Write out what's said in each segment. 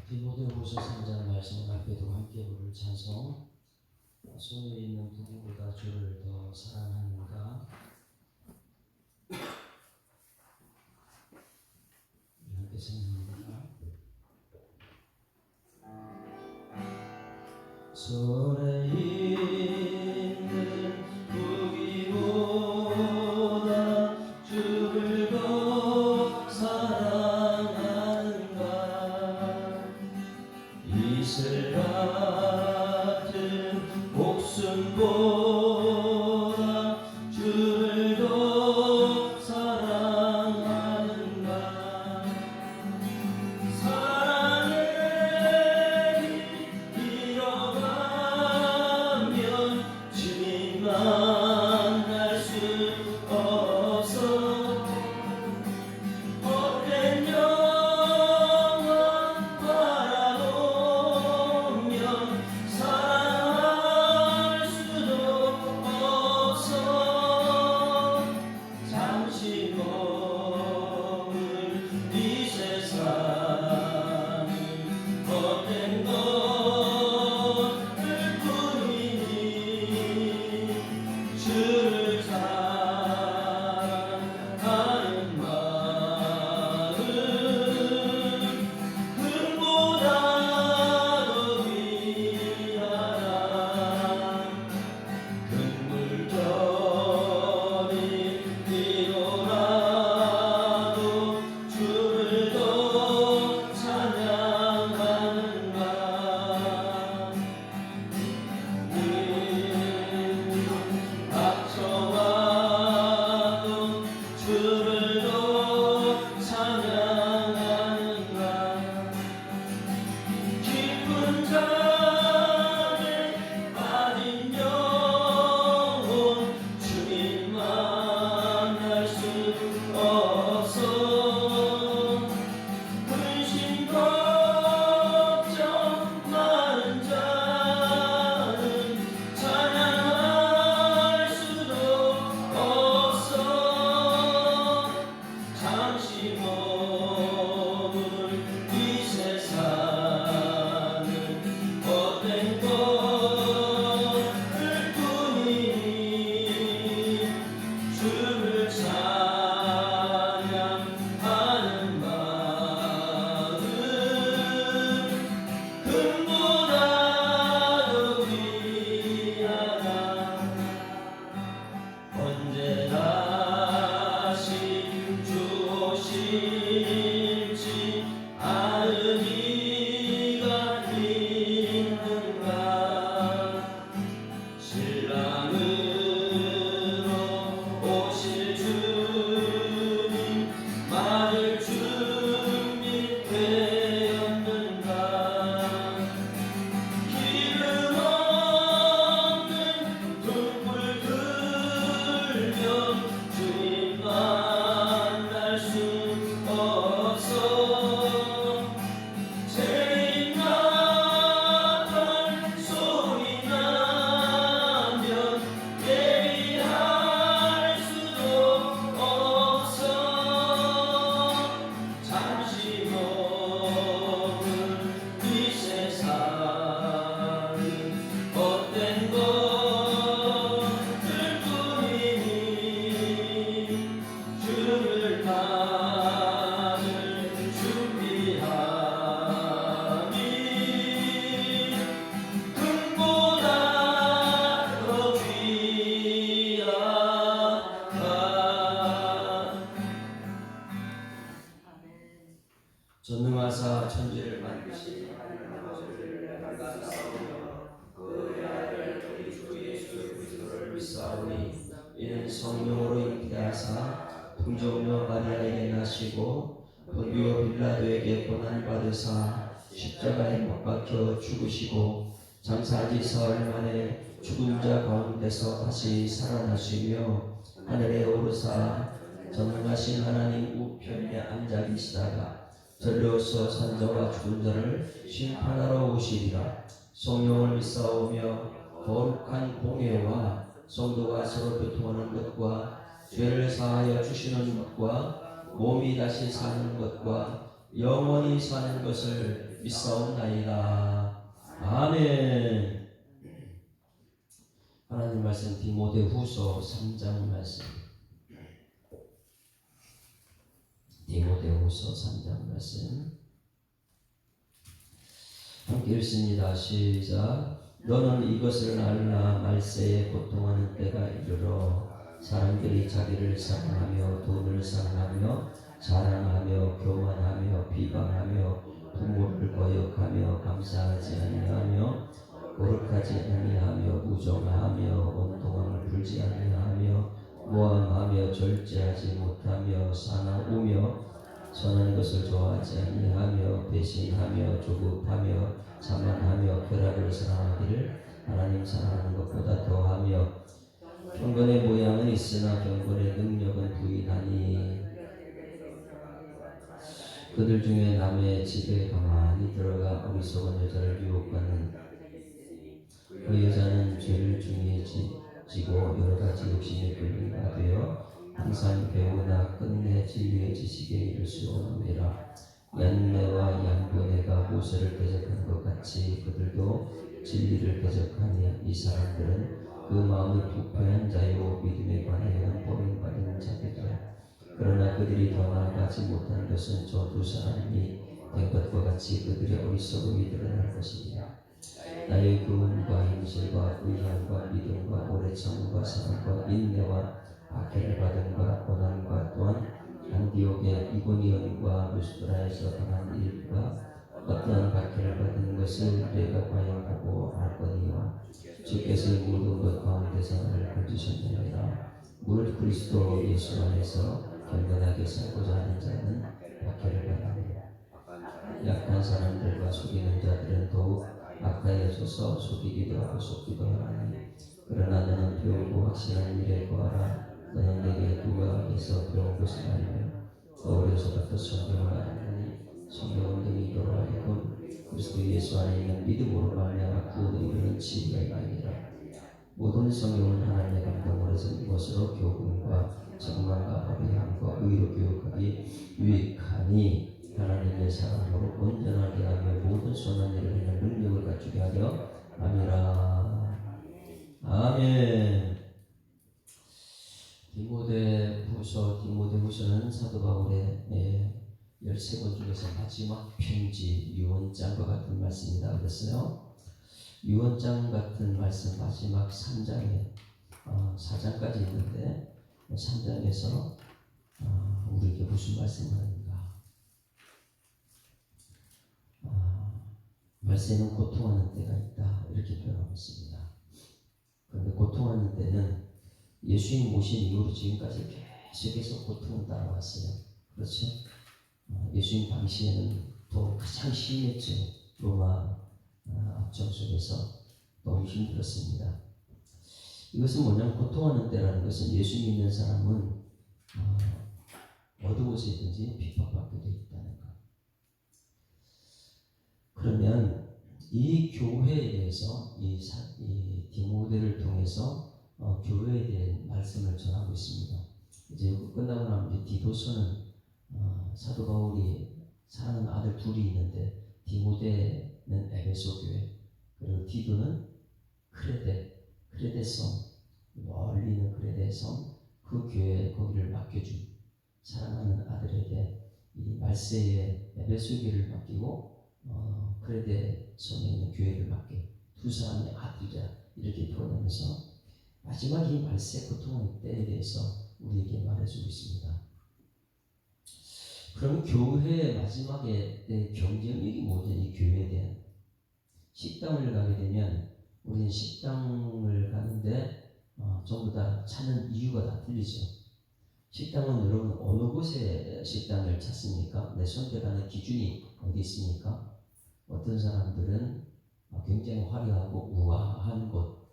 디모데후서 3장 말씀 앞에도 함께 부를 찬송 손에 있는 누구보다 주를 더 사랑하는가 함께 생각합니다. 손에 있는 무기보다 주를 더 사랑하는가 이슬 같은 목숨보다 주를 더 사랑하는가 사랑의 길 잃어가면 주님 만날 수 없어 헛된 영광 바라보면 사랑할 수도 없어 잠시 머물 이 세상은 헛된 것들 뿐이니 주를 사랑하는 마음 금보다 더 귀하다 금물결이 뛰어나도 주를 더 찬양하는가 닥쳐와도 주를 더 찬양하는가 깊은 잠에 빠진 영혼 주님 만날 수 없어 근심 걱정 많은 자는 찬양할 수도 없어 잠시 머물 이 세상은 헛된 것들 뿐이니 주를 찬양하는 마음 금보다 더 귀하다 언제 다시 주 오실지 아는 이가 있는가 신랑으로 오실 주님 맞을 준비되었는가 기름 없는 등불 들면 주님 만날 수 없어 죄인 나팔 소리 나면 예비할 수도 없어 잠시 머물 이 세상은 헛된 것들 뿐이니 주를 받을 준비함이 금보다 더 귀하다 전능하사 천지를 만드신 하나님 아버지를 말씀하오며 그의 아들 우리 주 예수 그리스도를 믿사오니 이는 성령으로 잉태하사 풍족녀 마리아에게 나시고 본디오 빌라도에게 고난받으사 십자가에 못 박혀 죽으시고 장사지 사흘 만에 죽은 자 가운데서 다시 살아나시며 하늘에 오르사 전능하신 하나님 우편에 앉아 계시다가 절로서 산자와 죽은 자를 심판하러 오시리라. 성령을 믿사오며 거룩한 공예와 성도가 서로 교통하는 것과 죄를 사하여 주시는 것과 몸이 다시 사는 것과 영원히 사는 것을 믿사옵나이다. 아멘. 하나님 말씀 디모데후서 3장 말씀. 디모데후서 3장 말씀 함께 읽습니다. 시작. 너는 이것을 알라. 말세에 고통하는 때가 이르러 사람들이 자기를 사랑하며 돈을 사랑하며 자랑하며 교만하며 비방하며 부모를 거역하며 감사하지 아니하며 거룩하지 아니하며 무정하며 원통함을 풀지 아니하며 모함하며 절제하지 못하며 사나우며 선한 것을 좋아하지 아니하며 배신하며 조급하며 자만하며 쾌락을 사랑하기를 하나님 사랑하는 것보다 더하며 경건의 모양은 있으나 경건의 능력은 부인하니 그들 중에 남의 집에 가만히 들어가 어리석은 여자를 유혹하는 그 여자는 죄를 중해지고 여러가지 욕심에 끌린 바 되어 항상 배우나 끝내 진리의 지식에 이를 수 없느니라. 얀네와 얀보네가 모세를 대적한 것 같이 그들도 진리를 대적하니 이 사람들은 그 마음이 부패한 자요 믿음에 관하여는 버림받은 자들이라. 그러나 그들이 더 나아가지 못한 것은 저 두 사람이 된 것과 같이 그들의 어리석음이 드러날 것이니라. 나의 교훈과 행실과 의향과 믿음과 오래 참음과 사랑과 인내와 박해를 받음과 고난과 또한 안디옥의 이고니온과 루스드라에서 당한 일과 어떠한 박해를 받은 것을 내가 과연 보고 알거니와 주께서 모든 것 가운데서 나를 건지셨느니라. 무릇 그리스도 예수 안에서 경건하게 살고자 하는 자는 박해를 받느니라. 약한 사람들과 속이는 자들은 더욱 악하여져서 속이기도 하고 속기도 하나니 그러나 너는 배우고 확신한 일에 거하라. 너는 내게 누가에서 배운 것을 알며 어려서부터 성경을 알았느니 성경은 너희 너로 하여금 그리스도 예수 안에 있는 믿음으로 말미암아 구원에 이르는 지혜가 아니라 모든 성경은 하나님의 감동으로 쓴 것으로 교훈과 책망과 바로함과 의로 교육하기 유익하니 하나님의 사랑으로 온전하게 하며 모든 선한 일을 하는 능력을 갖추게 하려 함이라. 아멘. 디모데후서는 사도 바울의 13권 중에서 마지막 편지 유언장과 같은 말씀이다 그랬어요. 유언장 같은 말씀 마지막 3장에 4장까지 있는데 3장에서 우리에게 무슨 말씀을 하는가? 말세는 고통하는 때가 있다 이렇게 표현하고 있습니다. 그런데 고통하는 때는 예수님 오신 이후로 지금까지 계속해서 고통을 따라왔어요. 그렇죠? 예수님 당시에는 또 가장 심했죠. 로마 압정 속에서 너무 힘들었습니다. 이것은 뭐냐면 고통하는 때라는 것은 예수 믿는 사람은 어느 곳에든지 핍박받게 되어 있다는 것. 그러면 이 교회에 대해서 이 디모데를 통해서 교회에 대한 말씀을 전하고 있습니다. 이제 끝나고 나면 디도서는 사도 바울이 사는 아들 둘이 있는데 디모데는 에베소 교회, 그리고 디도는 크레데 섬, 멀리 있는 크레데 섬, 그 교회에 거기를 맡겨준 사랑하는 아들에게 이 말세의 에베소 교회를 맡기고 크레데 섬에 있는 교회를 맡게 두 사람의 아들이라 이렇게 표현하면서 마지막 이 말세 고통의 때에 대해서 우리에게 말해주고 있습니다. 그럼 교회의 마지막에 경쟁력이 뭐냐? 이 교회에 대한 식당을 가게 되면 우리는 식당을 가는데 전부 다 찾는 이유가 다 틀리죠. 식당은 여러분 어느 곳에 식당을 찾습니까? 내 선택하는 기준이 어디 있습니까? 어떤 사람들은 굉장히 화려하고 우아한 곳,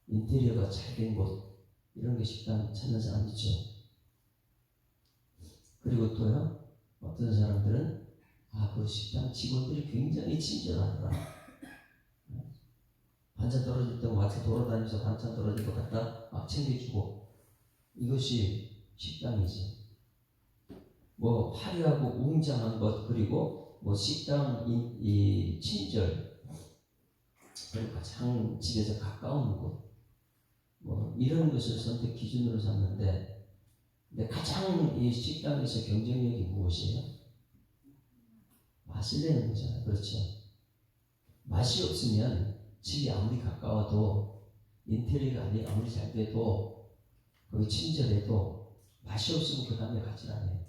인테리어가 잘 된 곳, 이런 게 식당 찾는 사람이죠. 그리고 또요, 어떤 사람들은 그 식당 직원들이 굉장히 친절하더라. 반찬 떨어질 때 와서 돌아다니면서 반찬 떨어질 것 갖다 막 챙겨주고, 이것이 식당이지. 뭐 화려하고 웅장한 것, 그리고 뭐 식당, 이 친절, 그리고 가장 집에서 가까운 곳, 뭐 이런 것을 선택 기준으로 삼는데, 근데 가장 이 식당에서 경쟁력이 무엇이에요? 맛을 내는 거잖아요. 그렇죠? 맛이 없으면 집이 아무리 가까워도, 인테리어가 아무리 잘 돼도, 거기 친절해도 맛이 없으면 그 다음에 가지 않아요.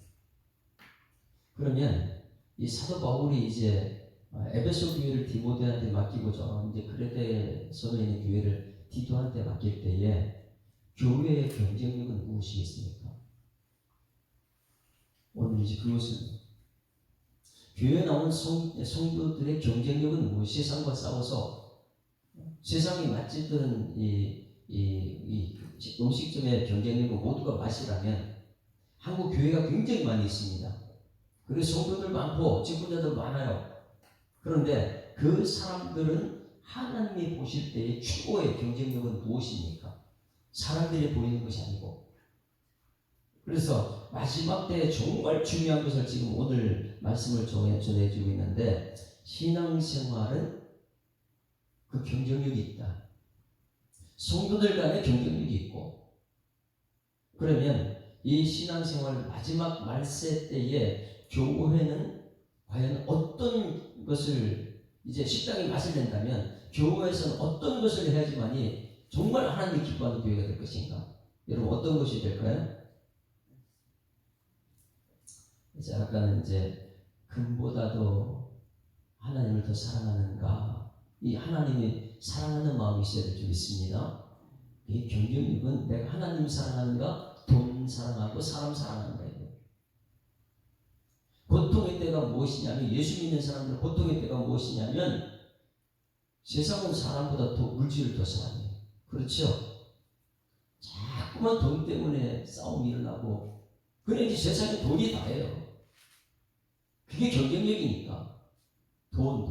그러면 이 사도 바울이 이제 에베소 교회를 디모데한테 맡기고 이제 그레데섬에 있는 교회를 디도한테 맡길 때에 교회의 경쟁력은 무엇이겠습니까? 오늘 이제 그것은 교회에 나온 성도들의 경쟁력은 무엇이? 세상과 싸워서 세상에 맛집들은 이 음식점의 경쟁력은 모두가 맛이라면 한국 교회가 굉장히 많이 있습니다. 그리고 성도들 많고 직분자들 많아요. 그런데 그 사람들은 하나님이 보실 때의 최고의 경쟁력은 무엇입니까? 사람들이 보이는 것이 아니고. 그래서 마지막 때에 정말 중요한 것을 지금 오늘 말씀을 전해주고 있는데, 신앙생활은 그 경쟁력이 있다. 성도들 간의 경쟁력이 있고, 그러면 이 신앙생활 마지막 말세 때에 교회는 과연 어떤 것을, 이제 식당에 맛을 낸다면 교회에서는 어떤 것을 해야지만이 정말 하나님이 기뻐하는 교회가 될 것인가? 여러분 어떤 것이 될까요? 이제 아까는 이제 금보다도 하나님을 더 사랑하는가, 이 하나님이 사랑하는 마음이 있어야 될 줄 믿습니다. 이 경쟁력은 내가 하나님 사랑하는가, 돈 사랑하고 사람 사랑하는가. 고통의 때가 무엇이냐면, 예수 믿는 사람들 고통의 때가 무엇이냐면, 세상은 사람보다 더 물질을 더 사랑해요. 그렇죠? 자꾸만 돈 때문에 싸움이 일어나고, 그래 이제 세상에 돈이 다예요. 그게 경쟁력이니까. 돈.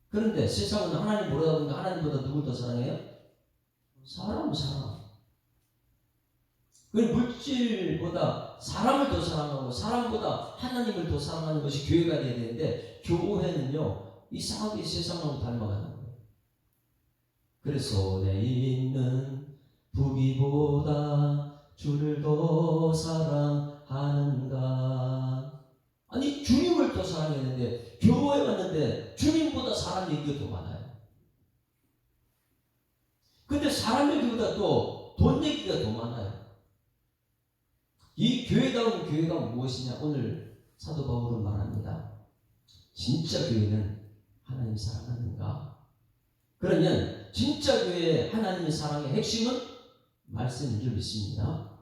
그런데 세상은 하나님 모르다 보니까 하나님보다 누굴 더 사랑해요? 사람. 그 물질보다 사람을 더 사랑하고 사람보다 하나님을 더 사랑하는 것이 교회가 되어야 되는데, 교회는요 이상하게 세상하고 닮아가는 거예요. 그래서 내 있는 부귀보다 주를 더 사랑하는가. 아니 주님을 더 사랑했는데 교회에 왔는데 주님보다 사람 얘기가 더 많아요. 근데 사람 얘기보다 또 돈 얘기가 더 많아요. 이 교회다운 교회가 무엇이냐? 오늘 사도 바울은 말합니다. 진짜 교회는 하나님 사랑하는가? 그러면 진짜 교회의 하나님의 사랑의 핵심은 말씀인 줄 믿습니다.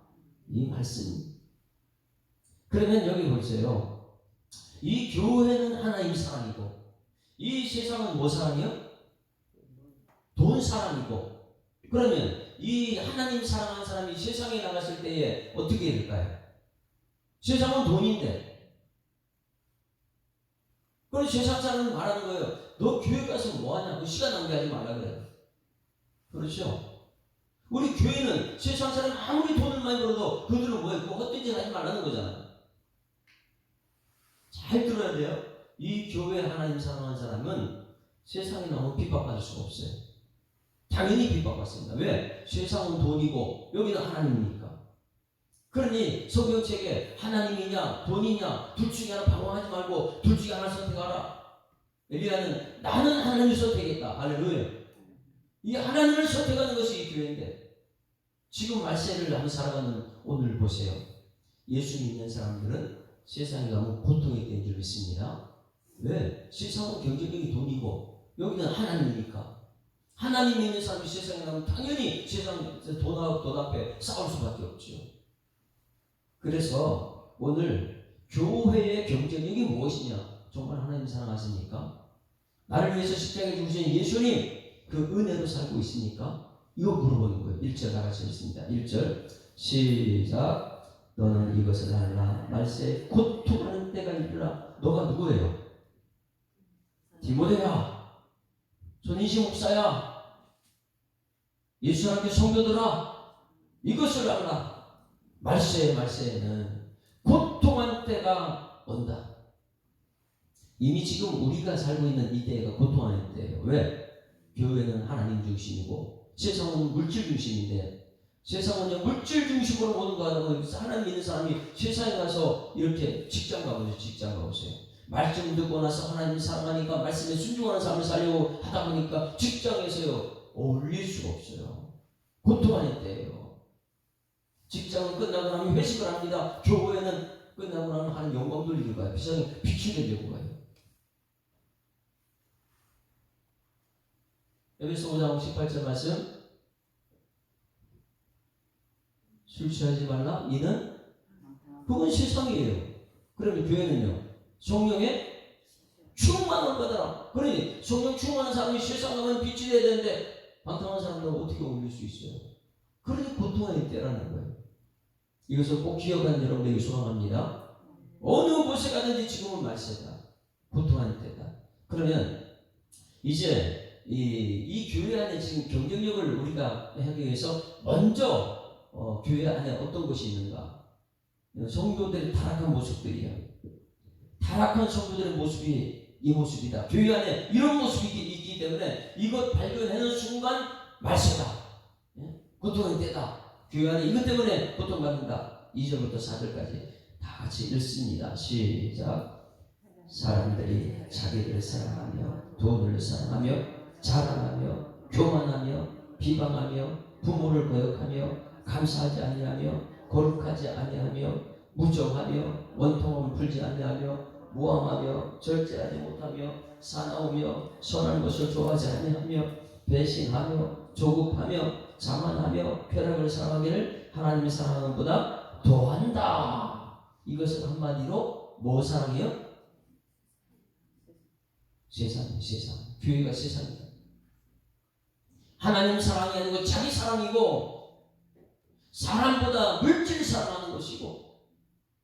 이 말씀. 그러면 여기 보세요. 이 교회는 하나님 사랑이고, 이 세상은 뭐 사랑이요? 돈 사랑이고. 그러면 이 하나님 사랑하는 사람이 세상에 나갔을 때에 어떻게 될까요? 세상은 돈인데. 그래서 세상 사람은 말하는 거예요. 너 교회 가서 뭐하냐? 그 시간 낭비하지 말라 그래요. 그렇죠? 우리 교회는 세상 사람 아무리 돈을 많이 벌어도 그들은 뭐예요? 그거 헛된 짓 하지 말라는 거잖아요. 잘 들어야 돼요. 이 교회 하나님 사랑하는 사람은 세상에 나오면 핍박받을 수가 없어요. 당연히 핍박받습니다. 왜? 세상은 돈이고 여기는 하나님이니까. 그러니 성경책에 하나님이냐 돈이냐 둘 중에 하나 방황하지 말고 둘 중에 하나 선택하라. 엘리야는 나는 하나님을 선택했다. 할렐루야. 이 하나님을 선택하는 것이 이 교회인데, 지금 말세를 한번 살아가는 오늘 보세요. 예수 믿는 사람들은 세상에 가면 고통이 되는 줄 믿습니다. 왜? 세상은 경쟁력이 돈이고 여기는 하나님이니까. 하나님 믿는 사람이 세상에 나면 당연히 세상 돈 앞에 싸울 수밖에 없죠. 그래서 오늘 교회의 경쟁력이 무엇이냐? 정말 하나님 사랑하십니까? 나를 위해서 십자가에 죽으신 예수님 그 은혜로 살고 있습니까? 이거 물어보는 거예요. 1절 나가시 있습니다. 1절 시작. 너는 이것을 알라. 말세에 고통하는 때가 이르라. 너가 누구예요? 디모데야. 전인시 목사야. 예수 하나님의 성도들아. 이것을 알라. 말세에는 고통한 때가 온다. 이미 지금 우리가 살고 있는 이 때가 고통하는 때예요. 왜? 교회는 하나님 중심이고 세상은 물질 중심인데, 세상은 물질 중심으로 모든 거 하다가 하나님 믿는 사람이 세상에 가서 이렇게 직장 가보세요. 직장 가보세요. 말씀 듣고 나서 하나님 사랑하니까 말씀에 순종하는 삶을 살려고 하다 보니까 직장에서요 어울릴 수가 없어요. 고통하는 때예요. 직장은 끝나고 나면 회식을 합니다. 교회는 끝나고 나면 하는 영광 돌리러 가요. 세상에 빛이 되려고 가요. 에베소 5장 18절 말씀, 술 취하지 말라. 이는 그건 세상이에요. 그러면 교회는요 성령의 충만을 받아라. 그러니 성령 충만한 사람이 세상 가면 빛이 돼야 되는데 방탕한 사람들은 어떻게 어울릴 수 있어요? 그러니 고통의 때라는 거예요. 이것을 꼭 기억하는 여러분들에게 소망합니다. 어느 곳에 가든지 지금은 말세다. 고통하는 때다. 그러면 이제 이 교회 안에 지금 경쟁력을 우리가 하기 위해서 먼저 교회 안에 어떤 것이 있는가? 성도들의 타락한 모습들이야. 타락한 성도들의 모습이 이 모습이다. 교회 안에 이런 모습이 있기 때문에 이것 발견하는 순간 말세다. 고통의 때다. 교회 안에 이것 때문에 고통받는다. 2절부터 4절까지 다 같이 읽습니다. 시작. 사람들이 자기를 사랑하며 돈을 사랑하며 자랑하며 교만하며 비방하며 부모를 거역하며 감사하지 아니하며 거룩하지 아니하며 무정하며 원통함을 풀지 아니하며 모함하며 절제하지 못하며 사나우며 선한 것을 좋아하지 아니하며 배신하며 조급하며 자만하며 쾌락을 사랑하기를 하나님의 사랑하는 보다 더한다. 이것은 한마디로 뭐 사랑이요? 세상이에요. 세상. 교회가 세상이다. 하나님 사랑이 아니고 자기 사랑이고 사람보다 물질 사랑하는 것이고,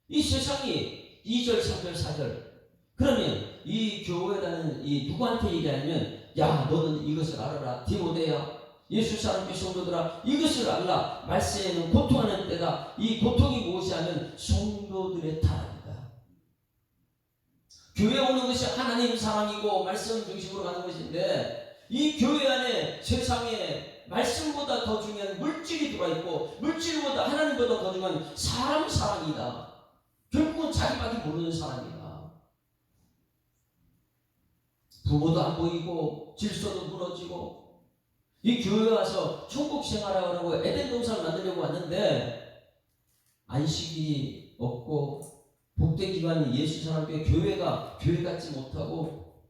이 세상이 2절, 3절, 4절. 그러면 이 교회라는 이 누구한테 얘기하냐면, 야 너는 이것을 알아라. 디모데야, 예수 사람의 성도들아, 이것을 알라. 말세에는 고통하는 때다. 이 고통이 무엇이 하면 성도들의 타락이다. 교회 오는 것이 하나님 사랑이고 말씀 중심으로 가는 것인데, 이 교회 안에 세상에 말씀보다 더 중요한 물질이 들어있고 물질보다 하나님보다 더 중요한 사람 사랑이다. 결국은 자기밖에 모르는 사람이다. 부모도 안 보이고 질서도 무너지고, 이 교회에 와서 천국 생활하라고 에덴 동산을 만들려고 왔는데 안식이 없고 복된 기관인 예수 사람교회 교회가 교회 같지 못하고,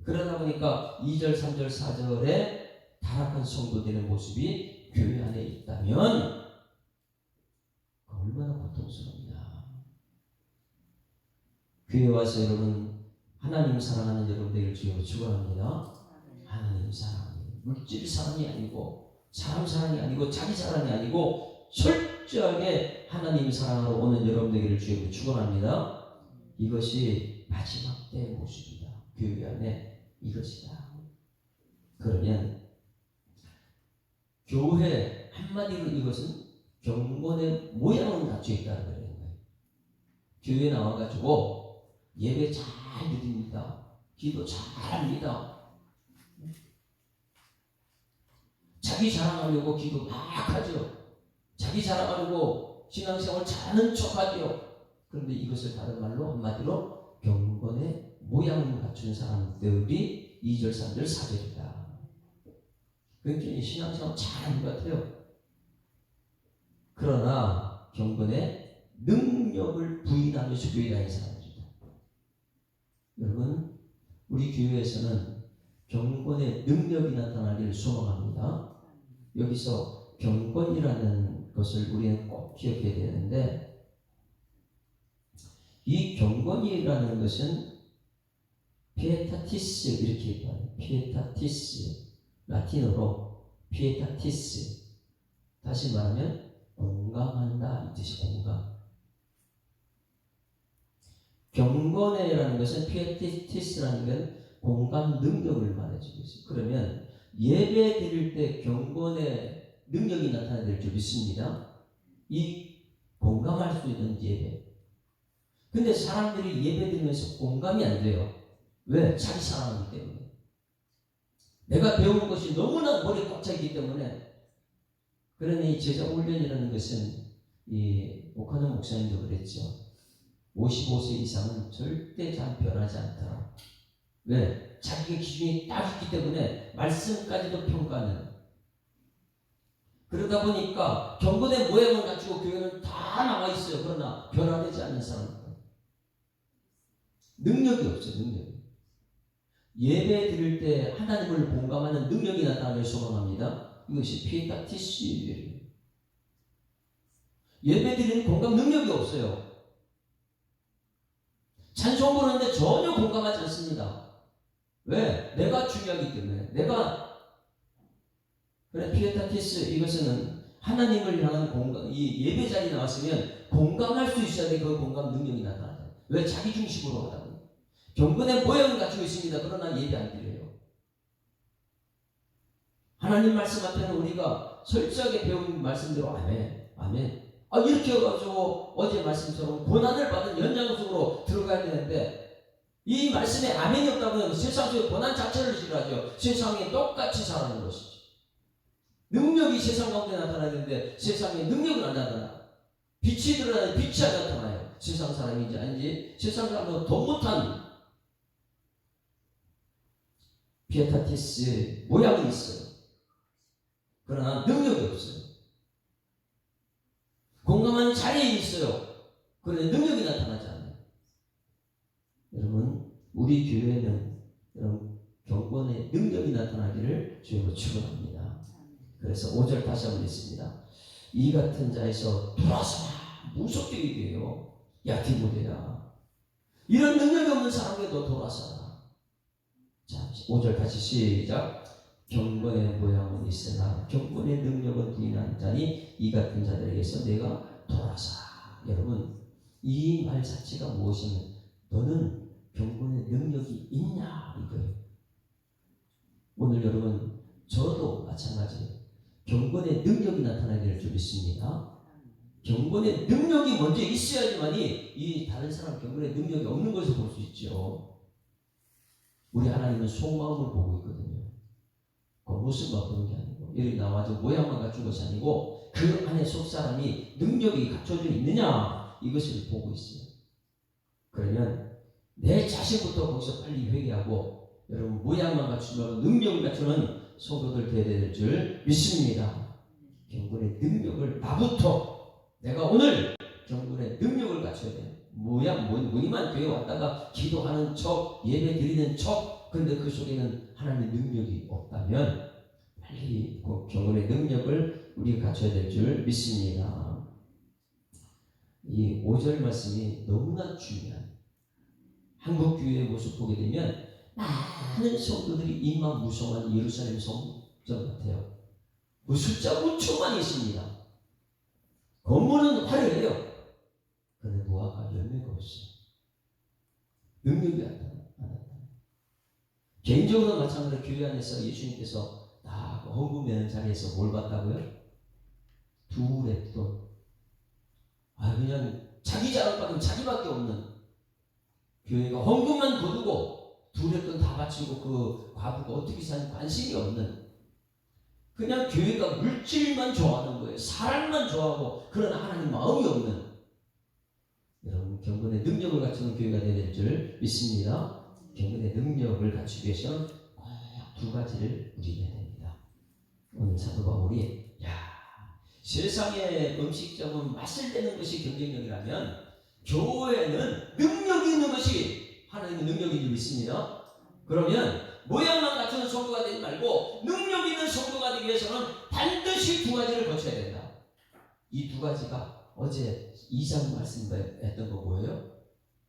그러다 보니까 2절, 3절, 4절에 타락한 성도들의 모습이 교회 안에 있다면 얼마나 고통스럽냐. 교회 와서 여러분 하나님 사랑하는 여러분들을 주여 축원합니다. 하나님 사랑이 물질 사랑이 아니고 사람 사랑이 아니고 자기 사랑이 아니고 철저하게 하나님 사랑으로 오는 여러분들을 주여 축원합니다. 이것이 마지막 때의 모습이다. 교회 안에 이것이다. 그러면 교회 한마디로 이것은 경건의 모양을 갖춰 있다는 거예요. 교회 나와가지고 예배 잘 드립니다. 기도 잘합니다. 자기 자랑하려고 기도 막 하죠. 자기 자랑하려고 신앙생활 잘하는 척하죠. 그런데 이것을 다른 말로 한마디로 경건의 모양을 갖춘 사람들이 2절, 3절, 4절이다. 굉장히 신앙생활 잘하는 것 같아요. 그러나 경건의 능력을 부인하면서 교회 다니는 사람들이다. 여러분, 우리 교회에서는 경건의 능력이 나타나기를 소망합니다. 여기서 경건이라는 것을 우리는 꼭 기억해야 되는데, 이 경건이라는 것은 피에타티스 이렇게 얘기해요. 피에타티스, 라틴어로 피에타티스. 다시 말하면 공감한다 이 뜻이 공감. 경건이라는 것은 피에타티스라는 건 공감 능력을 말해주고 있어요. 그러면 예배 드릴 때 경건의 능력이 나타나야 될 줄 믿습니다. 이 공감할 수 있는 예배. 근데 사람들이 예배 드리면서 공감이 안 돼요. 왜? 자기 사랑하기 때문에. 내가 배운 것이 너무나 머리에 꽉 차있기 때문에. 그러니 제자 훈련이라는 것은 이 오카노 목사님도 그랬죠. 55세 이상은 절대 잘 변하지 않더라. 왜? 자기의 기준이 딱 있기 때문에 말씀까지도 평가하는. 그러다 보니까 경건의 모양을 가지고 교회는 다 나와 있어요. 그러나 변화되지 않는 사람들. 능력이 없어요. 능력이. 예배 드릴 때 하나님을 공감하는 능력이 나타나길 소망합니다. 이것이 피에타티스예요. 예배 드리는 공감 능력이 없어요. 찬송 부르는데 전혀 공감하지 않습니다. 왜? 내가 중요하기 때문에. 그래, 피에타티스 이것은 하나님을 향한 공감, 이 예배 자리에 나왔으면 공감할 수 있어야 돼. 그 공감 능력이 나타나요. 왜? 자기 중심으로 하다 보니. 경건의 모양을 갖추고 있습니다. 그러나 예배 안 드려요. 하나님 말씀 앞에는 우리가 철저하게 배운 말씀대로 아멘, 아멘. 이렇게 해가지고 어제 말씀처럼 고난을 받은 연장 속으로 들어가야 되는데 이 말씀에 아멘이 없다면 세상 속에 고난 자체를 싫어하죠. 세상에 똑같이 살아가는 것이죠. 능력이 세상 가운데 나타나야 되는데 세상에 능력은 안 나타나. 빛이 드러나는 빛이 안 나타나요. 세상 사람인지 아닌지. 세상 사람은 더 못한 피에타티스의 모양이 있어요. 그러나 능력이 없어요. 공감하는 자리에 있어요. 그런데 능력이 나타나지 않아요. 여러분, 우리 교회는 여러분 경건의 능력이 나타나기를 주님으로 축원합니다. 그래서 5절 다시 한번 읽습니다. 이 같은 자에서 돌아서라. 무섭게 얘기해요. 야 디모데야, 이런 능력이 없는 사람에게도 돌아서라. 자, 5절 다시 시작. 경건의 모양은 있으나 경건의 능력은 부인한 자니 이 같은 자들에게서 내가 돌아서라. 여러분, 이 말 자체가 무엇이냐면 너는 경건의 능력이 있냐 이거예요. 오늘 여러분, 저도 마찬가지예요. 경건의 능력이 나타나야 될 줄 믿습니다. 경건의 능력이 먼저 있어야지만이 이 다른 사람 경건의 능력이 없는 것을 볼 수 있죠. 우리 하나님은 속마음을 보고 있거든요. 겉모습만 보는 게 아니고 여기 나와서 모양만 갖춘 것이 아니고 그 안에 속사람이 능력이 갖춰져 있느냐 이것을 보고 있어요. 그러면 내 자신부터 거기서 빨리 회개하고 여러분 모양만 갖추면 능력을 갖추는 성도들 되어야 될 줄 믿습니다. 경건의 능력을 나부터 내가 오늘 경건의 능력을 갖춰야 돼요. 무늬만 교회 왔다가 기도하는 척 예배 드리는 척 근데 그 속에는 하나님의 능력이 없다면 빨리 그 경건의 능력을 우리가 갖춰야 될 줄 믿습니다. 이 5절 말씀이 너무나 중요한 한국 교회의 모습 보게 되면 많은 성도들이 이만무성한 예루살렘 성전 같아요. 그 숫자 우측만 있습니다. 건물은 화려해요. 그런데 무화과 열매가 없어요. 능력이 안 나타나요. 개인적으로 마찬가지로 교회 안에서 예수님께서 다 헌금 내는 자리에서 뭘 봤다고요? 두 랩돈. 그냥 자기 자랑받으면 자기밖에 없는 교회가 헌금만 거두고 두 랩돈 다 바치고 그 과부가 어떻게 사는 관심이 없는 그냥 교회가 물질만 좋아하는 거예요. 사람만 좋아하고 그러나 하나님 마음이 없는 여러분 경건의 능력을 갖추는 교회가 되어야 될 줄 믿습니다. 경건의 능력을 갖추기 위해서는 꼭 두 가지를 우리가 해야 됩니다. 오늘 사도 바울이 세상의 음식점은 맛을 내는 것이 경쟁력이라면 교회는 능력이 있는 것이 하나님의 능력인 줄 믿습니다. 그러면 모양만 갖추는 성도가 되지 말고 능력 있는 성도가 되기 위해서는 반드시 두 가지를 거쳐야 된다. 이 두 가지가 어제 2장 말씀했던 거 뭐예요?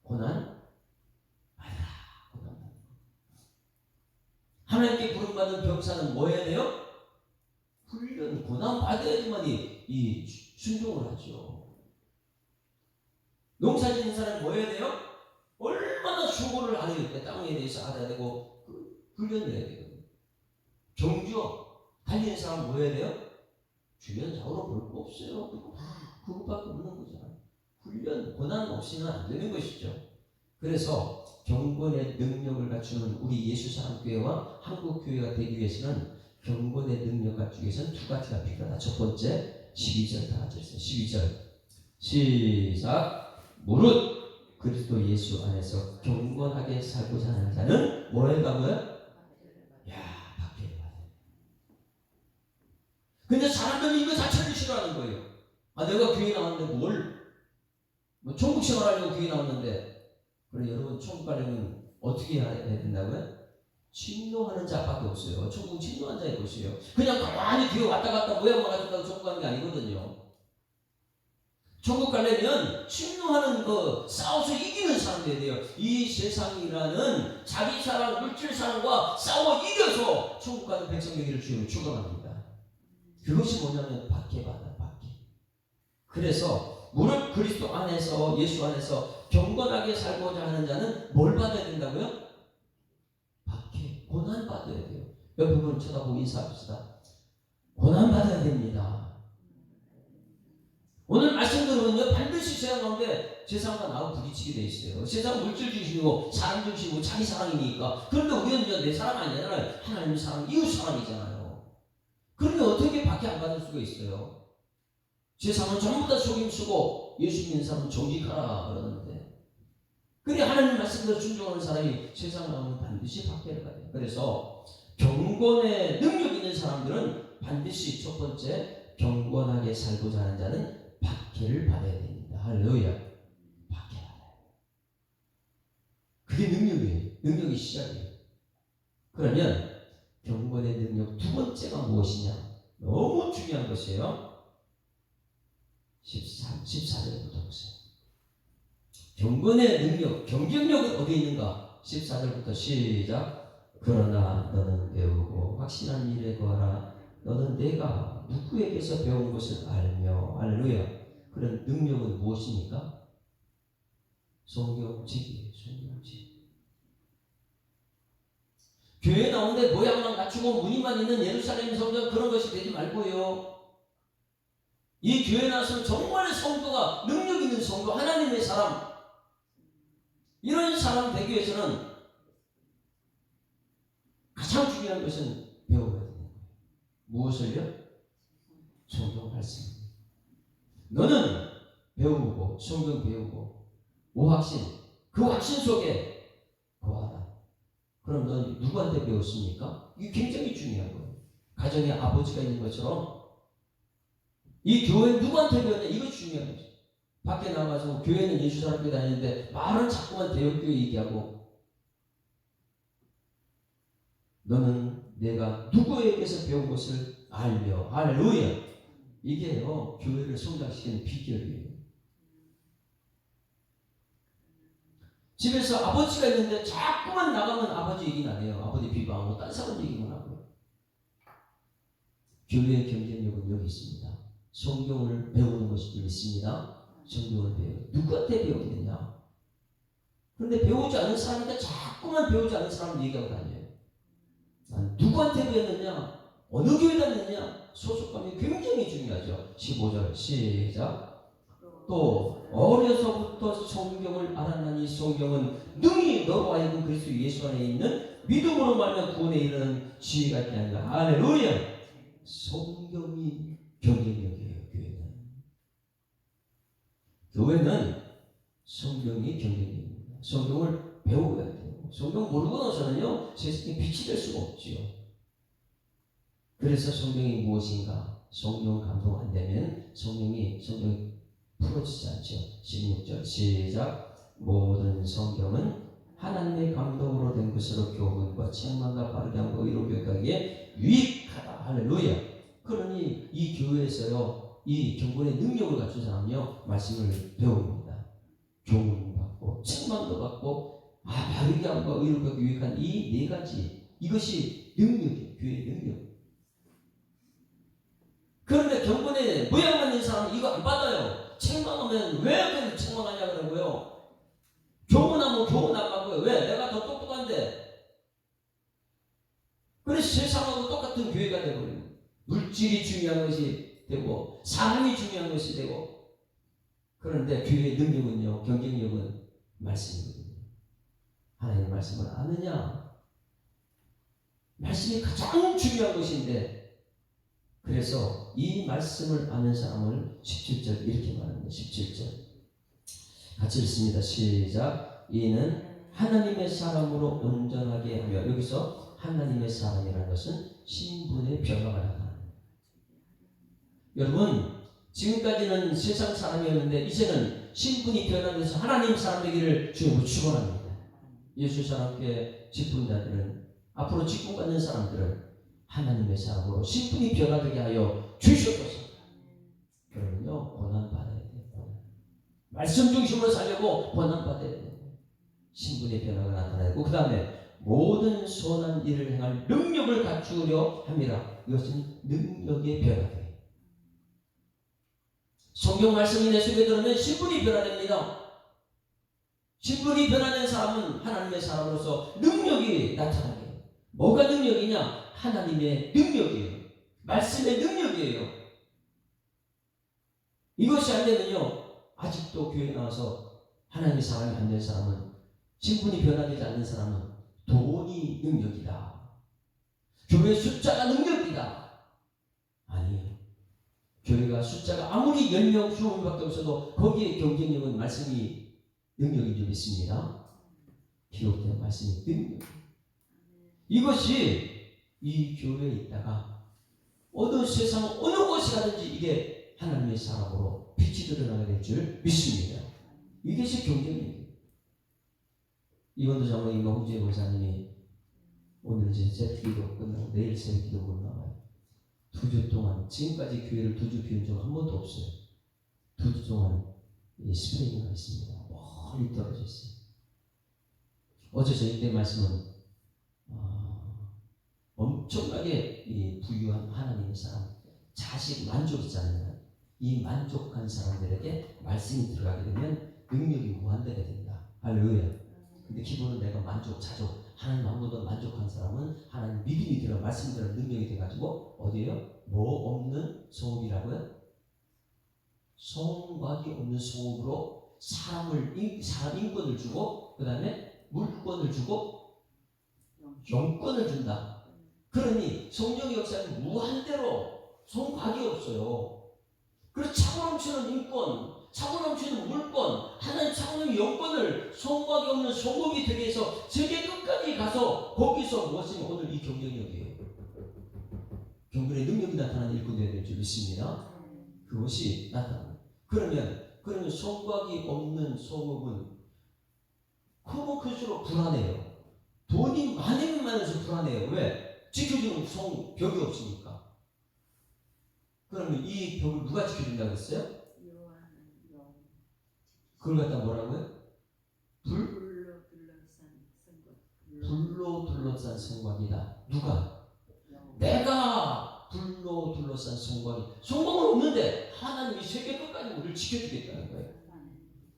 고난 받아라. 고난 받아라. 하나님께 부름받은 병사는 뭐 해야 돼요? 훈련, 고난 받아야지만 이 순종을 하죠. 농사 짓는 사람이 뭐 해야 돼요? 얼마나 수고를 하는 때 땅에 대해서 알아야 되고 훈련을 해야 돼요. 경주어 달리는 사람 뭐 해야 돼요? 주변 좌우로 볼 거 없어요. 그것밖에 없는 거잖아요. 훈련, 고난 없이는 안 되는 것이죠. 그래서 경건의 능력을 갖추는 우리 예수사랑교회와 한국교회가 되기 위해서는 경건의 능력 갖추기 위해서는 두 가지가 필요하다. 첫 번째, 12절 다 같이 했어요. 12절 시작. 무릇 그리스도 예수 안에서 경건하게 살고자 하는 자는 뭐라 했다고요? 야, 박해를 받아요. 근데 사람들이 이거 자체를 싫어하는 거예요. 아, 내가 교회 나왔는데 뭐 천국 생활하려고 교회 나왔는데. 그럼 여러분, 천국 가려면 어떻게 해야 된다고요? 침노하는 자밖에 없어요. 천국 침노한 자의 것이에요. 그냥 가만히 교회 왔다 갔다 모양만 가졌다고 천국 가는 게 아니거든요. 천국 가려면 침노하는 싸워서 이기는 사람들이 돼요. 이 세상이라는 자기 사랑, 물질 사랑과 싸워 이겨서 천국 가는 백성 되기를 주님은 축원합니다. 그것이 뭐냐면 박해받아, 박해. 그래서 무릇 그리스도 안에서, 예수 안에서 경건하게 살고자 하는 자는 뭘 받아야 된다고요? 박해, 고난 받아야 돼요. 옆에 분 쳐다보고 인사합시다. 고난 받아야 됩니다. 오늘 말씀 들으면요, 반드시 세상 가운데 세상과 나와 부딪히게 돼 있어요. 세상 물질 중심이고 사람 중심이고 자기 사랑이니까. 그런데 우리는 내 사랑 아니잖아요. 하나님 사랑, 이웃 사랑이잖아요. 그런데 어떻게 박해 안 받을 수가 있어요? 세상은 전부 다 속임수고 예수 믿는 사람은 정직하라 그러는데, 그래 하나님 말씀대로 순종하는 사람이 세상 나오면 반드시 박해를 받아요. 그래서 경건의 능력 있는 사람들은 반드시 첫 번째, 경건하게 살고자 하는 자는 박해를 받아야 됩니다. 할렐루야. 박해 받아요. 그게 능력이에요. 능력이 시작이에요. 그러면 경건의 능력 두 번째가 무엇이냐? 너무 중요한 것이에요. 14절부터 보세요. 경건의 능력, 경쟁력은 어디에 있는가? 14절부터 시작. 그러나 너는 배우고 확신한 일에 거하라. 너는 내가 누구에게서 배운 것을 알며. 할렐루야. 그런 능력은 무엇입니까? 성경지기, 성경지기. 교회 나오는데 모양만 갖추고 무늬만 있는 예루살렘 성전 그런 것이 되지 말고요. 이 교회 나서는 정말 성도가, 능력 있는 성도, 하나님의 사람, 이런 사람 되기 위해서는 가장 중요한 것은 배워야 되는 거예요. 무엇을요? 성경 말씀. 너는 배우고 성경 배우고 오확신, 그 확신 속에 거하라. 그럼 너는 누구한테 배웠습니까? 이게 굉장히 중요한 거예요. 가정에 아버지가 있는 것처럼 이 교회 누구한테 배웠냐? 이거 중요한 거죠. 밖에 나가서 교회는 예수사랑교회 다니는데 말은 자꾸만 대형교회 얘기하고, 너는 내가 누구에게서 배운 것을 알며. 할렐루야. 이게요, 교회를 성장시키는 비결이에요. 집에서 아버지가 있는데 자꾸만 나가면 아버지 얘기는 안 해요. 아버지 비방하고 딴 사람 얘기만 하고요. 교회의 경쟁력은 여기 있습니다. 성경을 배우는 것이 있습니다. 성경을 배워요. 누구한테 배우겠냐? 그런데 배우지 않은 사람인데 자꾸만 배우지 않은 사람을 얘기하고 다녀요. 난 누구한테 배웠느냐? 어느 교회 다녔느냐? 소속감이 굉장히 중요하죠. 15절 시작. 또 어려서부터 성경을 알았나니 성경은 능히 너로 하여금 그리스도 예수 안에 있는 믿음으로 말하면 구원에 이르는 지혜가 있지 않는가. 할렐루야. 성경이 경쟁력이에요. 교회는 성경이 경쟁력입니다. 성경을 배워야 돼요. 성경 모르고 나서는요, 세상에 빛이 될 수가 없지요. 그래서 성경이 무엇인가? 성경 감동 안 되면 성경이 풀어지지 않죠. 16절 시작. 모든 성경은 하나님의 감동으로 된 것으로 교훈과 책망과 바르게 함과 의로 교육하기에 유익하다. 할렐루야. 그러니 이 교회에서요, 이 경건의 능력을 갖춘 사람은요, 말씀을 배웁니다. 교훈받고 책망도 받고 바르게 함과 의로 교육하기 유익한 이 네 가지, 이것이 능력이에요. 교회의 능력. 그런데 경건에 모양만 있는 사람은 이거 안 받아요. 책망하면 왜 그렇게 책망하냐 그러고요. 교훈하면 교훈 안 받고요. 왜? 내가 더 똑똑한데. 그래서 세상하고 똑같은 교회가 되버려요. 물질이 중요한 것이 되고 사람이 중요한 것이 되고. 그런데 교회의 능력은요, 경쟁력은 말씀이거든요. 하나님의 말씀을 아느냐? 말씀이 가장 중요한 것인데, 그래서 이 말씀을 아는 사람을 17절 이렇게 말합니다. 17절 같이 읽습니다. 시작. 이는 하나님의 사람으로 온전하게 하며, 여기서 하나님의 사람이라는 것은 신분의 변화가 나타납니다. 여러분, 지금까지는 세상 사람이었는데 이제는 신분이 변하면서 하나님 사람 되기를 주님으로 축원합니다. 예수 사람께 직분 자들은, 앞으로 직분 받는 사람들은 하나님의 사람으로 신분이 변화되게 하여 주시옵소서. 그러면요, 고난 받아야 돼요. 말씀 중심으로 살려고 고난 받아야 돼요. 신분의 변화가 나타나야 되고, 그 다음에 모든 선한 일을 행할 능력을 갖추려 함이라. 이것은 능력의 변화돼요. 성경 말씀이 내 속에 들으면 신분이 변화됩니다. 신분이 변화된 사람은 하나님의 사람으로서 능력이 나타나게 해요. 뭐가 능력이냐? 하나님의 능력이에요. 말씀의 능력이에요. 이것이 안 되면요, 아직도 교회에 나와서 하나님의 사람이 안 된 사람은, 신분이 변화되지 않는 사람은 돈이 능력이다, 교회 숫자가 능력이다. 아니에요. 교회가 숫자가 아무리 10명, 20명밖에 없어도 거기에 경쟁력은 말씀이 능력인 줄 믿습니다. 기록된 말씀이 능력. 이것이 이 교회에 있다가 어느 세상 어느 곳에 가든지 이게 하나님의 사람으로 빛이 드러나게 될 줄 믿습니다. 이것이 경쟁력이에요. 이건도 장로님과 홍지혜 목사님이 오늘 이제 새기도 끝나고 내일 새기도 나와요. 2주 동안, 지금까지 교회를 2주 비운 적 한 번도 없어요. 2주 동안 이 스프레이가 있습니다. 멀리 떨어져 있어요. 어제 저희 때 말씀은 엄청나게 이 부유한 하나님의 사람, 자식 만족 있잖아요. 이 만족한 사람들에게 말씀이 들어가게 되면 능력이 무한대가 된다. 할렐루야. 근데 기본은 내가 만족, 자족, 하나님 아무도 만족한 사람은 하나님 믿음이 들어, 말씀이 들어 능력이 돼가지고 어디에요? 뭐 없는 성읍이라고요? 성곽이 없는 성읍으로 사람 인권을 주고, 그 다음에 물권을 주고 영권을 준다. 그러니 성령의 역사는 무한대로 성곽이 없어요. 그래서 차고 넘치는 인권, 차고 넘치는 물권, 하나님 차고 넘치는 영권을 성곽이 없는 성읍이 되게 해서 세계 끝까지 가서 거기서 무엇이 오늘 이 경쟁력이에요. 경건의 능력이 나타나는 일꾼 되어야 될 줄 믿습니다. 그것이 나타납니다. 그러면 성곽이 없는 성읍은 크면 클수록 불안해요. 돈이 많으면 많을수록 불안해요. 왜? 지켜주는 벽이 없으니까. 그러면 이 벽을 누가 지켜준다고 했어요? 그걸 갖다 뭐라고요? 불로 둘러싼 성곽이다. 누가? 내가 불로 둘러싼 성곽이. 성곽은 없는데 하나님이 세계 끝까지 우리를 지켜주겠다는 거예요.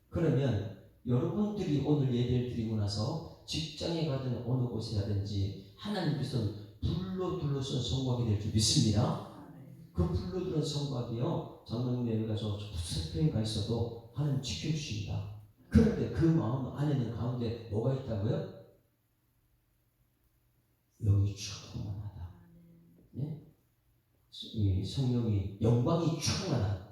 그러면 여러분들이 오늘 예배를 드리고 나서 직장에 가든 어느 곳에 가든지 하나님께서는 불로 둘러싼 성곽이 될 줄 믿습니다. 그 불로 들은 성곽이요, 장로님 예배 가서 스페인 가 있어도 하나님 지켜주십니다. 그런데 그 마음 안에는 가운데 뭐가 있다고요? 영이 충만하다. 예? 이 성령이, 영광이 충만하다.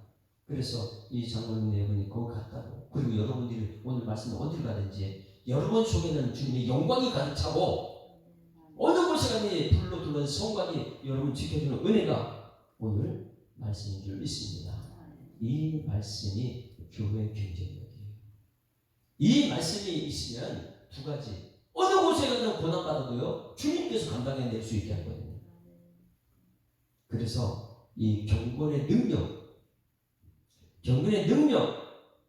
그래서 이 장로님 예배는 거기 갔다고. 그리고 여러분들이 오늘 말씀 어딜 가든지 여러분 속에는 주님의 영광이 가득 차고, 어느 곳에 가든지 불로 둘러싼 성곽이 여러분 지켜주는 은혜가 오늘 말씀인 줄 믿습니다. 이 말씀이 교회의 경쟁력이에요. 이 말씀이 있으면 두 가지, 어느 곳에 가든 고난받아도요, 주님께서 감당해낼 수 있게 하거든요. 그래서 이 경건의 능력,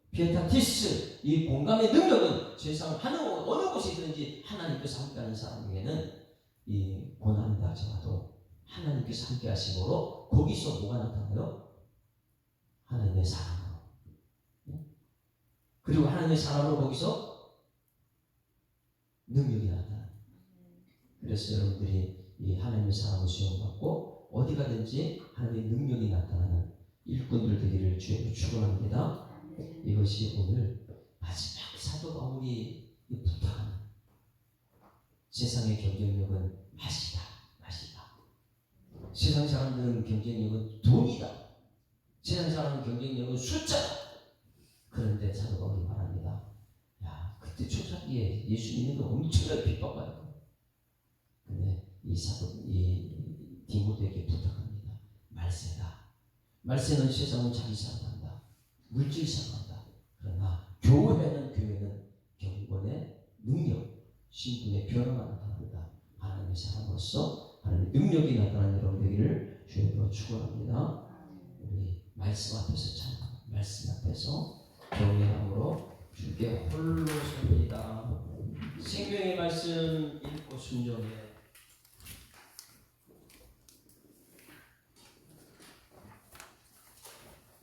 피에타티스, 이 공감의 능력은 세상 어느 곳에 있든지 하나님께서 함께하는 사람에게는 이 고난이 다가와도 하나님께서 함께 하심으로 거기서 뭐가 나타나요? 하나님의 사랑으로. 그리고 하나님의 사랑으로 거기서 능력이 나타나요. 그래서 여러분들이 이 하나님의 사랑을 수용받고 어디 가든지 하나님의 능력이 나타나는 일꾼들 되기를 주님으로 축원합니다. 이것이 오늘 마지막 사도 바울이 부탁하는 세상의 경쟁력은 맛이다. 세상 사람들은 경쟁력은 돈이다. 세상 사람은 경쟁력은 숫자다. 그런데 사도 바울이 말합니다. 야, 그때 초창기에 예수 믿는 거 엄청나게 핍박받았고, 근데 이 디모데에게 부탁합니다. 말세다. 말세는 세상은 자기 사랑한다. 물질 사랑한다. 그러나 교회는 경건의 능력, 신분의 변화가 나타난다. 하나님의 사람으로서 하나님의 능력이 나타나는 여러분 되기를 주님으로 축원합니다. 우리 말씀 앞에서 찬양, 말씀 앞에서 경외함으로 주께 홀로 섭니다. 생명의 말씀 읽고 순종해.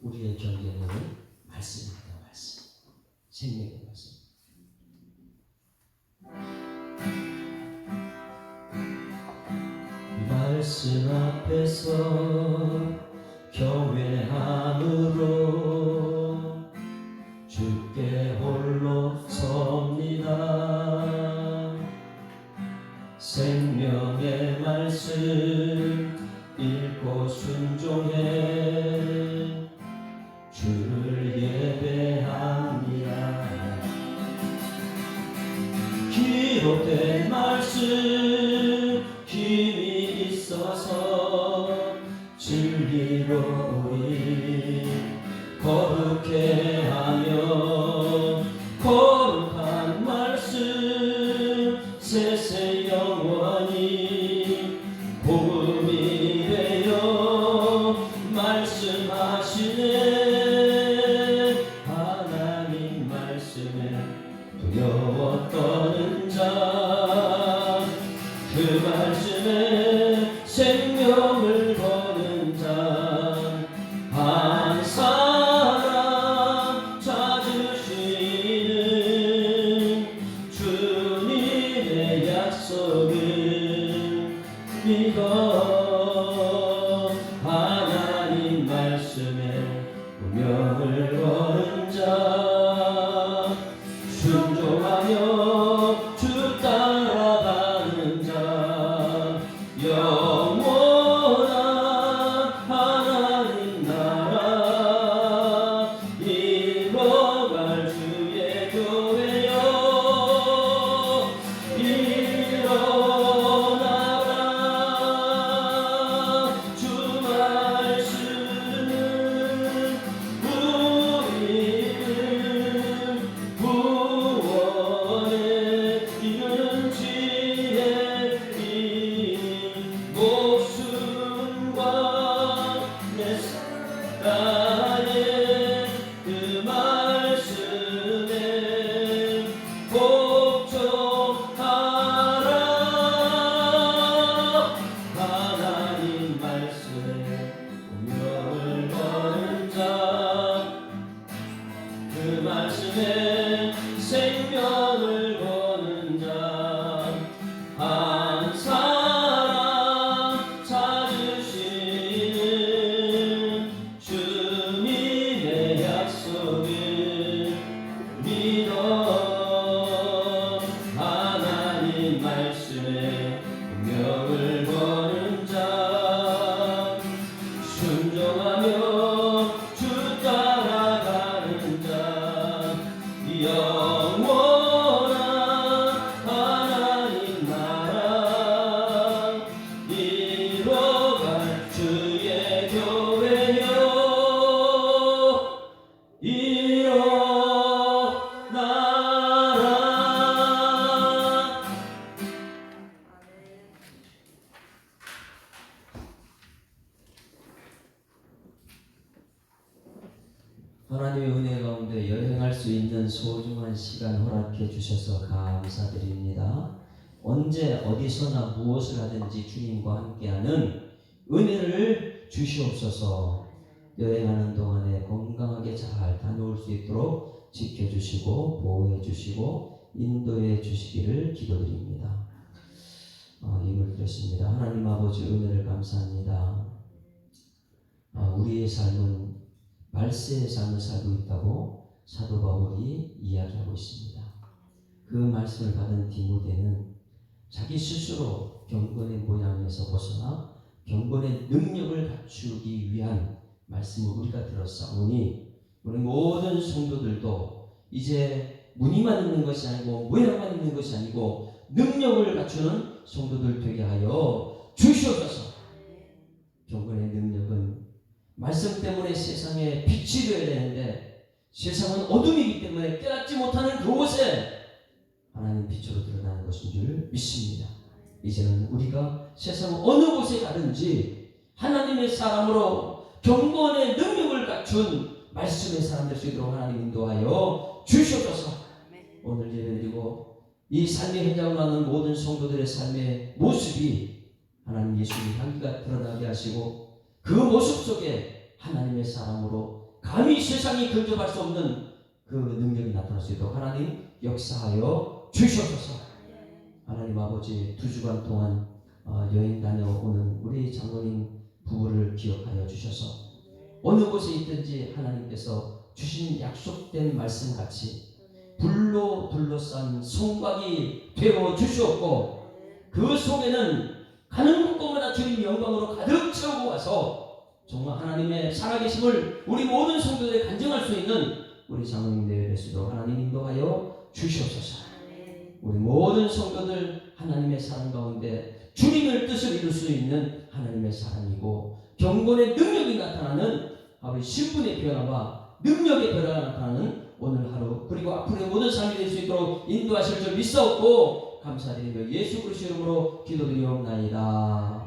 우리의 경쟁력은 말씀입니다. 말씀, 생명의 말씀. 말씀 앞에서 경외함으로 주께 홀로 섭니다. 생명의 말씀 읽고 순종해 주를 예배합니다. 기록된 말씀 힘이 있어서 진리로 우리 거룩해 하며 거룩한 말씀 세세 영원히 복음이 되어 말씀하시네. 하나님 말씀에 두려워 떠는 자, 그 말씀에 생명을 거는 자, 한 사람 찾으시는 주님의 약속을 믿어. 하나님 말씀에 운명을 거는 자, 순종하며 주 따라가는 자, 영원한 하나님 나라 이뤄갈 주의 교회여 일어나라. 주 말씀은 우리를 구원해 이루는 지혜 목숨과 내 나의 그 말씀에 복종하라. 하나님 말씀에 운명을 거는 자, 그 말씀에 생명을 거는 자, 한 사람 찾으시는 주님의 약속을 믿어. 하나님 말씀에 운명을 거는 자, 순종하며 주 따라가는 자, 영원한 하나님 나라 이뤄갈 주의 교회여 일어나라. 하나님의 은혜 가운데 여행할 수 있는 소중한 시간 허락해 주셔서 감사드립니다. 언제 어디서나 무엇을 하든지 주님과 함께하는 은혜를 주시옵소서. 여행하는 동안에 건강하게 잘 다녀올 수 있도록 지켜주시고 보호해주시고 인도해 주시기를 기도드립니다. 입을 드렸습니다. 하나님 아버지 은혜를 감사합니다. 우리의 삶은 말세의 삶을 살고 있다고 사도 바울이 이야기하고 있습니다. 그 말씀을 받은 디모데는 자기 스스로 경건의 모양에서 벗어나 경건의 능력을 갖추기 위한 말씀을 우리가 들었사오니 우리 모든 성도들도 이제 무늬만 있는 것이 아니고 모양만 있는 것이 아니고 능력을 갖추는 성도들 되게 하여 주시옵소서. 경건의 능력은 말씀 때문에 세상에 빛이 되어야 되는데 세상은 어둠이기 때문에 깨닫지 못하는 그곳에 하나님 빛으로 드러나는 것인 줄 믿습니다. 이제는 우리가 세상 어느 곳에 가든지 하나님의 사람으로 경건의 능력을 갖춘 말씀의 사람 될 수 있도록 하나님 인도하여 주시옵소서. 오늘 예배드리고 이 삶의 현장을 하는 모든 성도들의 삶의 모습이 하나님 예수님 향기가 드러나게 하시고 그 모습 속에 하나님의 사람으로 감히 세상이 근접할 수 없는 그 능력이 나타날 수 있도록 하나님 역사하여 주시옵소서. 하나님 아버지 2주간 동안 여행 다녀오는 우리 장로님 부부를 기억하여 주셔서 어느 곳에 있든지 하나님께서 주신 약속된 말씀같이 불로 둘러싼 성곽이 되어 주시옵고 그 속에는 가는 곳마다 주님 영광으로 가득 채우고 와서 정말 하나님의 살아계심을 우리 모든 성도들이 간증할 수 있는 우리 장로님 대회 될 수 있도록 하나님 인도하여 주시옵소서. 우리 모든 성도들 하나님의 사랑 가운데 주님의 뜻을 이룰 수 있는 하나님의 사람이고 경건의 능력이 나타나는 우리 신분의 변화와 능력의 변화가 나타나는 오늘 하루 그리고 앞으로의 모든 삶이 될 수 있도록 인도하실 줄 믿사옵고 감사드리며 예수 그리스도 이름으로 기도드리옵나이다.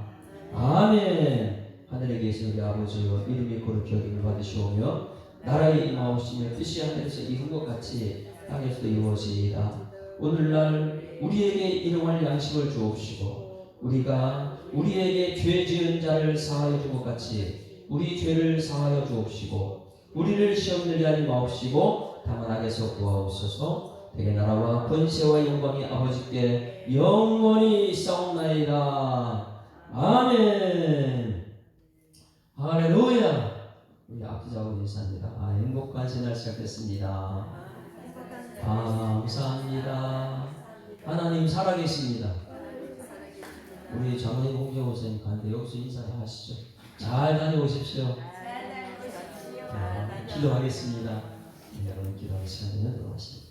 아멘. 하늘에 계신 우리 아버지여 이름이 거룩히 여김을 받으시오며 나라의 임하옵시며 뜻이 하늘에서 이룬 것 같이 땅에서도 이루어지이다. 오늘날 우리에게 일용할 양식을 주옵시고 우리가 우리에게 죄 지은 자를 사하여 준 것 같이 우리 죄를 사하여 주옵시고 우리를 시험 들게 하지 마옵시고 다만 악에서 구하옵소서. 대개 나라와 권세와 영광이 아버지께 영원히 있사옵나이다. 아멘. 할렐루야. 우리 아프자고 인사합니다. 행복한 새날 시작됐습니다. 감사합니다. 하나님 살아계십니다. 우리 장로님 홍정호선님 가는데 여기서 인사를 하시죠. 잘 다녀오십시오. 기도하겠습니다. 여러분 기도하는 시간에 들어가십니다.